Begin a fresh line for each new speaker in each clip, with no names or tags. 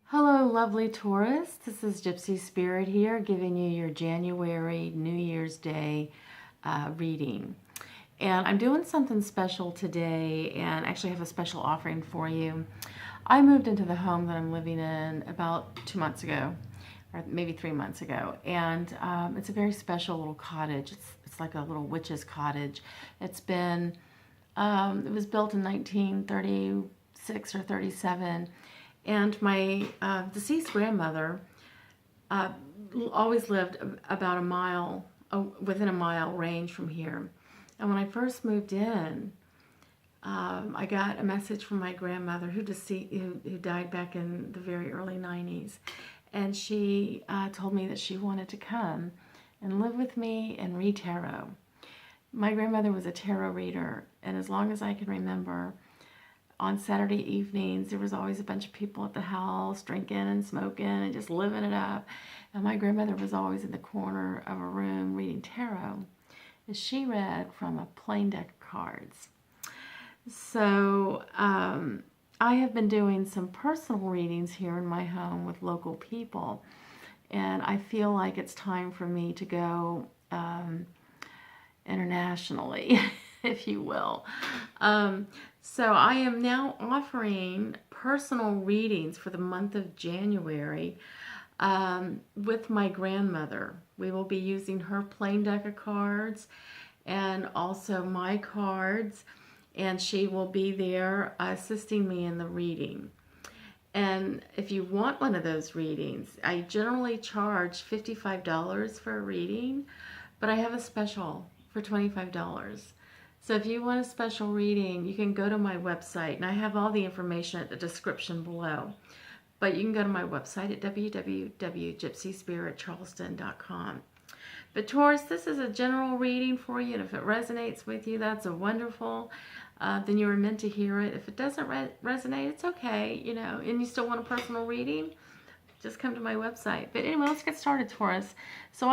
Hello, lovely Taurus. This is Gypsy Spirit here, giving you your January New Year's Day reading. And I'm doing something special today, and actually have a special offering for you. I moved into the home that I'm living in about 2 months ago, or maybe 3 months ago, and it's a very special little cottage. It's like a little witch's cottage. It was built in 1936 or 37. And my deceased grandmother always lived about a mile, within a mile range from here. And when I first moved in, I got a message from my grandmother who died back in the very early 90s. And she told me that she wanted to come and live with me and read tarot. My grandmother was a tarot reader, and as long as I can remember, on Saturday evenings, there was always a bunch of people at the house drinking and smoking and just living it up. And my grandmother was always in the corner of a room reading tarot, as she read from a plain deck of cards. So I have been doing some personal readings here in my home with local people, and I feel like it's time for me to go internationally, if you will. So I am now offering personal readings for the month of January with my grandmother. We will be using her plain deck of cards and also my cards, and she will be there assisting me in the reading. And if you want one of those readings, I generally charge $55 for a reading, but I have a special for $25. So if you want a special reading, you can go to my website, and I have all the information at the description below. But you can go to my website at www.gypsyspiritcharleston.com. But Taurus, this is a general reading for you, and if it resonates with you, that's a wonderful. Then you were meant to hear it. If it doesn't resonate, it's okay, and you still want a personal reading, just come to my website. But anyway, let's get started, Taurus. So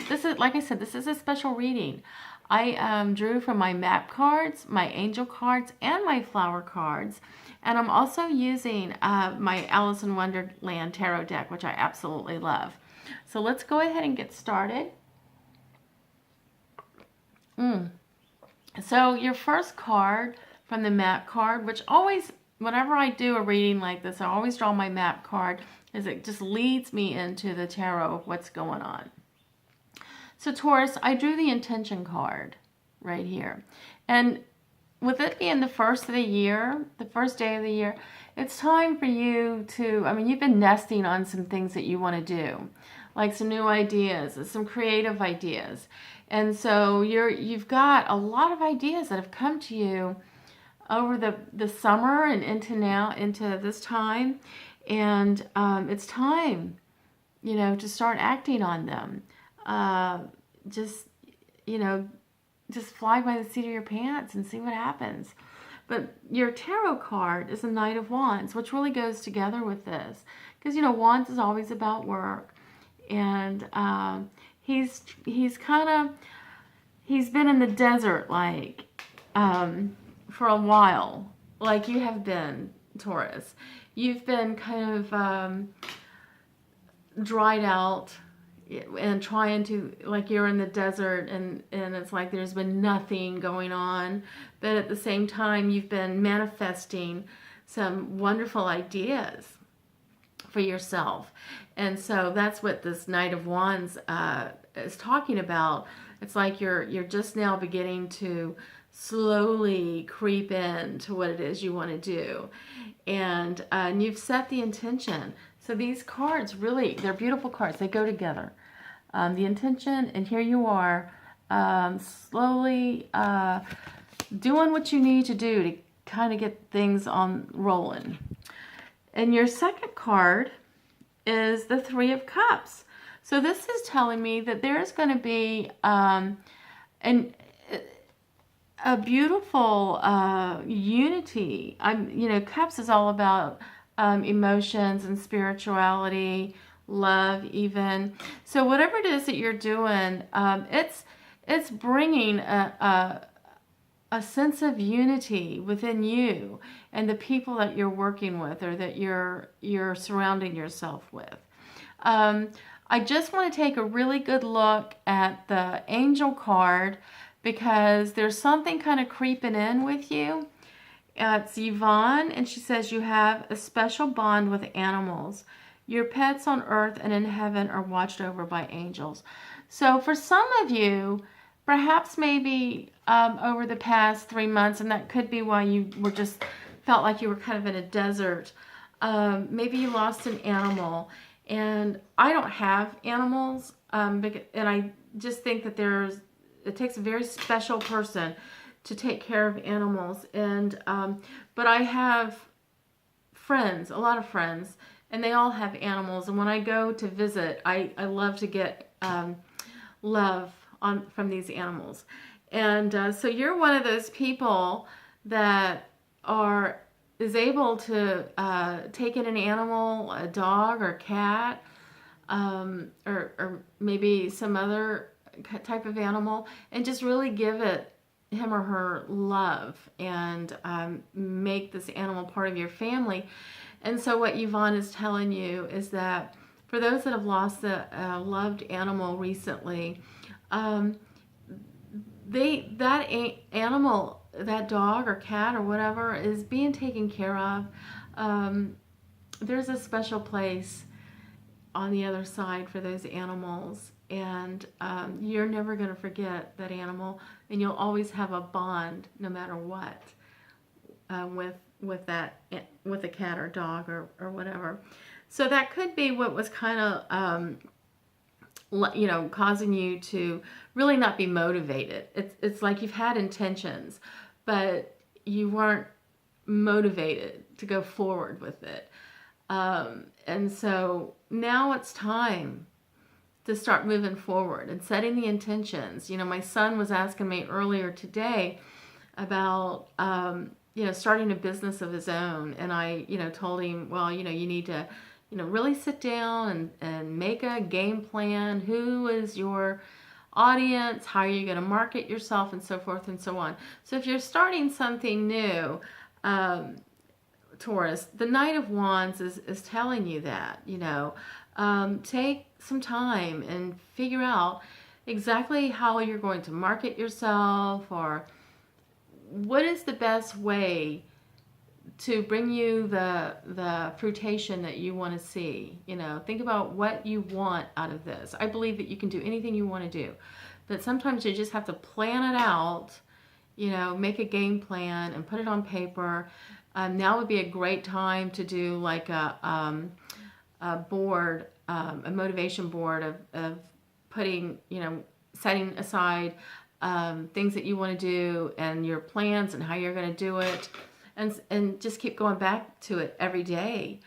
this is, like I said, this is a special reading. I drew from my map cards, my angel cards, and my flower cards. And I'm also using my Alice in Wonderland tarot deck, which I absolutely love. So let's go ahead and get started. So your first card from the map card, which always, whenever I do a reading like this, I always draw my map card, as it just leads me into the tarot of what's going on. So Taurus, I drew the intention card right here. And with it being the first of the year, the first day of the year, it's time for you to, you've been nesting on some things that you want to do, like some new ideas, some creative ideas. And so you've got a lot of ideas that have come to you over the summer and into this time. And it's time, to start acting on them. Just fly by the seat of your pants and see what happens. But your tarot card is a Knight of Wands, which really goes together with this. Because, Wands is always about work. And he's been in the desert, for a while, like you have been, Taurus. You've been kind of dried out and trying to, like you're in the desert, and it's like there's been nothing going on, but at the same time you've been manifesting some wonderful ideas for yourself. And so that's what this Knight of Wands is talking about. It's like you're just now beginning to slowly creep into what it is you want to do, and you've set the intention. So these cards, really, they're beautiful cards. They go together. The intention, and here you are, slowly doing what you need to do to kind of get things on rolling. And your second card is the Three of Cups. So this is telling me that there's going to be a beautiful unity. Cups is all about emotions and spirituality, love even. So whatever it is that you're doing, it's bringing a a sense of unity within you and the people that you're working with or that you're surrounding yourself with. I just want to take a really good look at the angel card because there's something kind of creeping in with you. It's Yvonne, and she says you have a special bond with animals. Your pets on earth and in heaven are watched over by angels. So for some of you, perhaps maybe over the past 3 months, and that could be why you were just felt like you were kind of in a desert. Maybe you lost an animal, and I don't have animals, and I just think that it takes a very special person to take care of animals. And but I have friends, a lot of friends, and they all have animals. And when I go to visit, I love to get love from these animals. And so you're one of those people that is able to take in an animal, a dog or cat, or maybe some other type of animal, and just really give it him or her love and make this animal part of your family. And so what Yvonne is telling you is that for those that have lost a loved animal recently, that animal, that dog or cat or whatever, is being taken care of. There's a special place on the other side for those animals, and you're never going to forget that animal, and you'll always have a bond no matter what with a cat or dog or whatever. So that could be what was kind of causing you to really not be motivated. It's like you've had intentions, but you weren't motivated to go forward with it. And so now it's time to start moving forward and setting the intentions. My son was asking me earlier today about, starting a business of his own. And I, told him, well, you need to, really sit down and make a game plan. Who is your audience? How are you going to market yourself, and so forth and so on. So if you're starting something new, Taurus, the Knight of Wands is telling you that, take some time and figure out exactly how you're going to market yourself, or what is the best way to bring you the fruition that you want to see. Think about what you want out of this. I believe that you can do anything you want to do, but sometimes you just have to plan it out, make a game plan and put it on paper. Now would be a great time to do like a board, a motivation board of putting, setting aside things that you want to do and your plans and how you're going to do it, and just keep going back to it every day.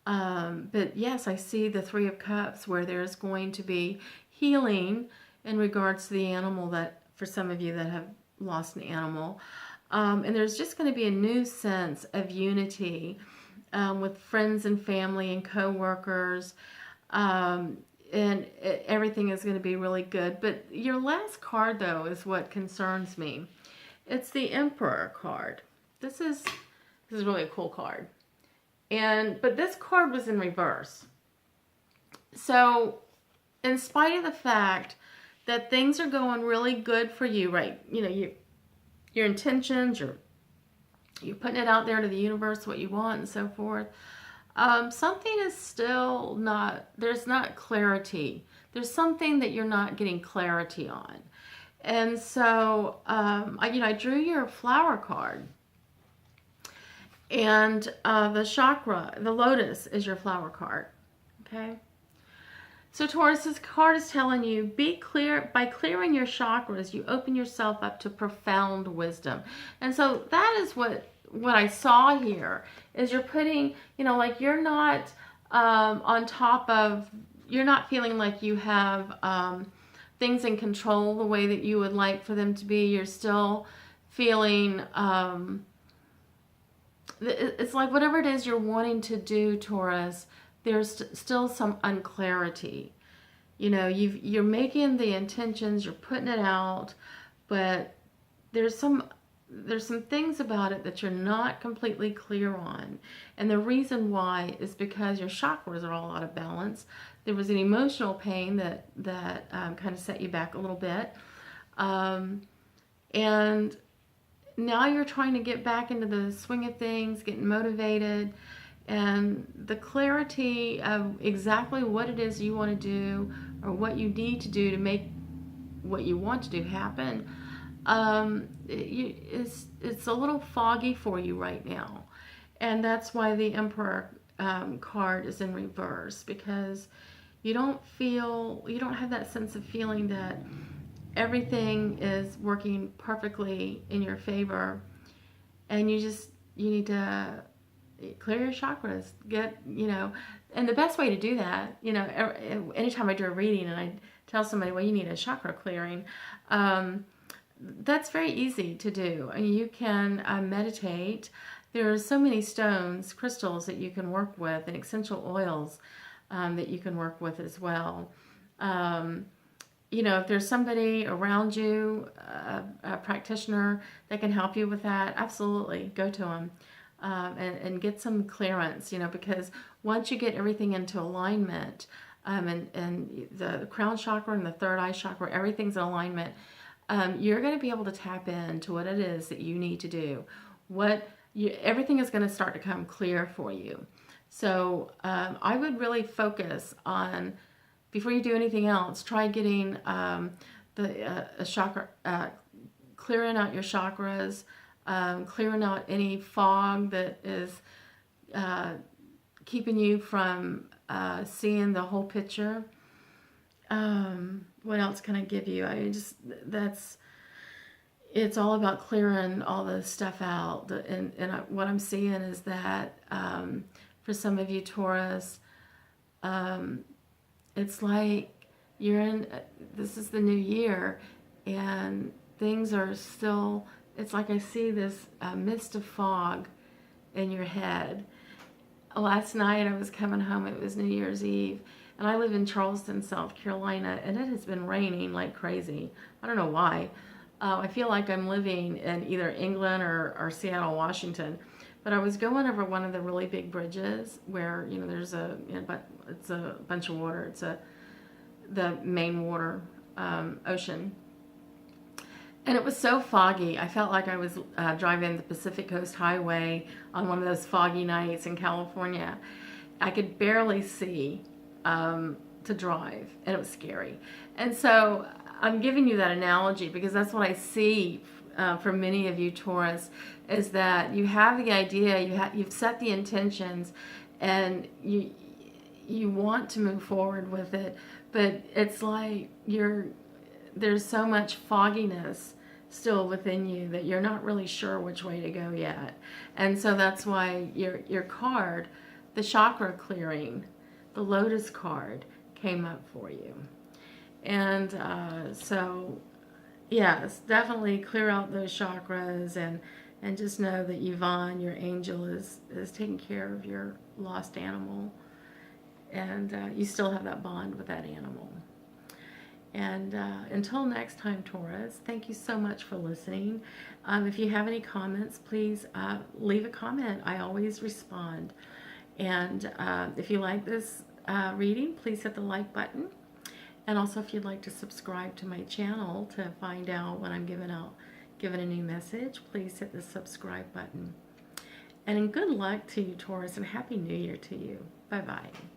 But yes, I see the Three of Cups, where there's going to be healing in regards to the animal, that for some of you that have lost an animal. And there's just going to be a new sense of unity with friends and family and co-workers. And everything is going to be really good. But your last card, though, is what concerns me. It's the Emperor card. This is really a cool card. But this card was in reverse. So in spite of the fact that things are going really good for you, right? Your intentions, you're putting it out there to the universe, what you want and so forth. Something is still there's not clarity. There's something that you're not getting clarity on. And so, I drew your flower card. And the chakra, the lotus, is your flower card. Okay? So Taurus, this card is telling you, be clear. By clearing your chakras, you open yourself up to profound wisdom. And so that is what I saw here, is you're putting, like you're not on top of, you're not feeling like you have things in control the way that you would like for them to be. You're still feeling, it's like whatever it is you're wanting to do, Taurus, there's still some unclarity. You're making the intentions, you're putting it out, but there's some there's some things about it that you're not completely clear on. And the reason why is because your chakras are all out of balance. There was an emotional pain that kind of set you back a little bit. And now you're trying to get back into the swing of things, getting motivated, and the clarity of exactly what it is you want to do or what you need to do to make what you want to do happen. It's a little foggy for you right now. And that's why the Emperor card is in reverse, because you don't have that sense of feeling that everything is working perfectly in your favor. And you need to clear your chakras, and the best way to do that, anytime I do a reading and I tell somebody, well, you need a chakra clearing, that's very easy to do. And you can meditate. There are so many stones, crystals that you can work with, and essential oils that you can work with as well. If there's somebody around you, a practitioner that can help you with that, absolutely go to them and get some clearance, because once you get everything into alignment, and the crown chakra and the third eye chakra, everything's in alignment, you're going to be able to tap into what it is that you need to do. Everything is going to start to come clear for you. So I would really focus on, before you do anything else, try getting a chakra, clearing out your chakras, clearing out any fog that is keeping you from seeing the whole picture. What else can I give you? It's all about clearing all the stuff out. And what I'm seeing is that for some of you Taurus, it's like this is the new year, and things are still, it's like I see this mist of fog in your head. Last night I was coming home, it was New Year's Eve, and I live in Charleston, South Carolina, and it has been raining like crazy. I don't know why. I feel like I'm living in either England or Seattle, Washington. But I was going over one of the really big bridges where, there's it's a bunch of water. It's the main water, ocean. And it was so foggy. I felt like I was driving the Pacific Coast Highway on one of those foggy nights in California. I could barely see to drive, and it was scary. And so I'm giving you that analogy because that's what I see for many of you Taurus, is that you have the idea, you've set the intentions, and you want to move forward with it, but it's like there's so much fogginess still within you that you're not really sure which way to go yet. And so that's why your card, the chakra clearing, the Lotus card, came up for you. And so yes, definitely clear out those chakras, and just know that Yvonne, your angel, is taking care of your lost animal, and you still have that bond with that animal. And until next time, Taurus, thank you so much for listening. If you have any comments, please leave a comment. I always respond. And if you like this reading, please hit the like button. And also, if you'd like to subscribe to my channel to find out when I'm giving a new message, please hit the subscribe button. And good luck to you, Taurus, and Happy New Year to you. Bye-bye.